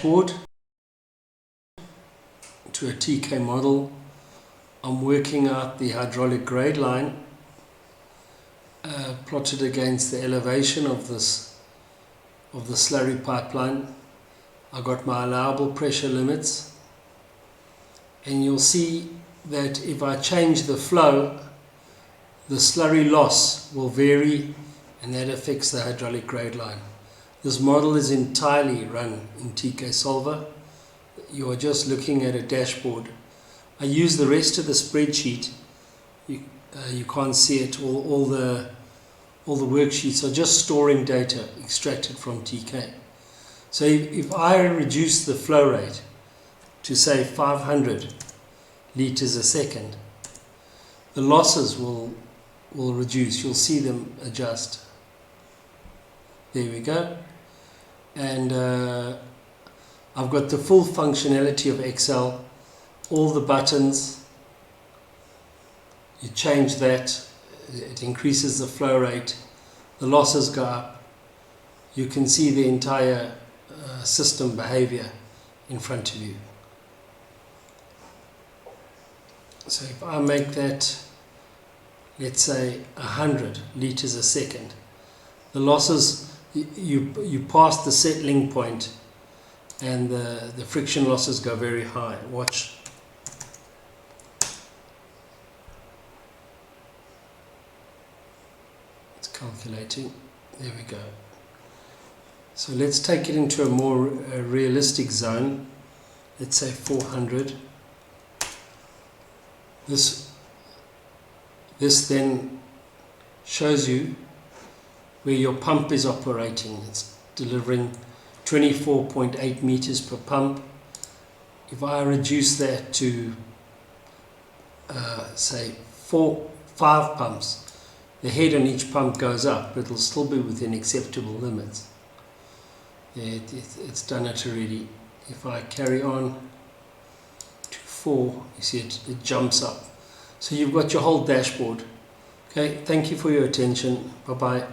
Board to a TK model. I'm working out the hydraulic grade line plotted against the elevation of the slurry pipeline. I got my allowable pressure limits, and you'll see that if I change the flow, the slurry loss will vary, and that affects the hydraulic grade line. This model is entirely run in TK Solver. You are just looking at a dashboard. I use the rest of the spreadsheet. You can't see it. All the worksheets are just storing data extracted from TK. So if I reduce the flow rate to say 500 liters a second, the losses will reduce. You'll see them adjust. There we go. And I've got the full functionality of Excel, all the buttons. You change that, it increases the flow rate, the losses go up. You can see the entire system behavior in front of you. So if I make that, let's say 100 liters a second, the losses, you pass the settling point and the friction losses go very high. Watch. It's calculating. There we go. So let's take it into a more realistic zone. Let's say 400. This then shows you where your pump is operating. It's delivering 24.8 meters per pump. If I reduce that to say 5 pumps, the head on each pump goes up, but it'll still be within acceptable limits. It's done it already. If I carry on to 4, you see it jumps up. So you've got your whole dashboard. Okay, thank you for your attention. Bye-bye.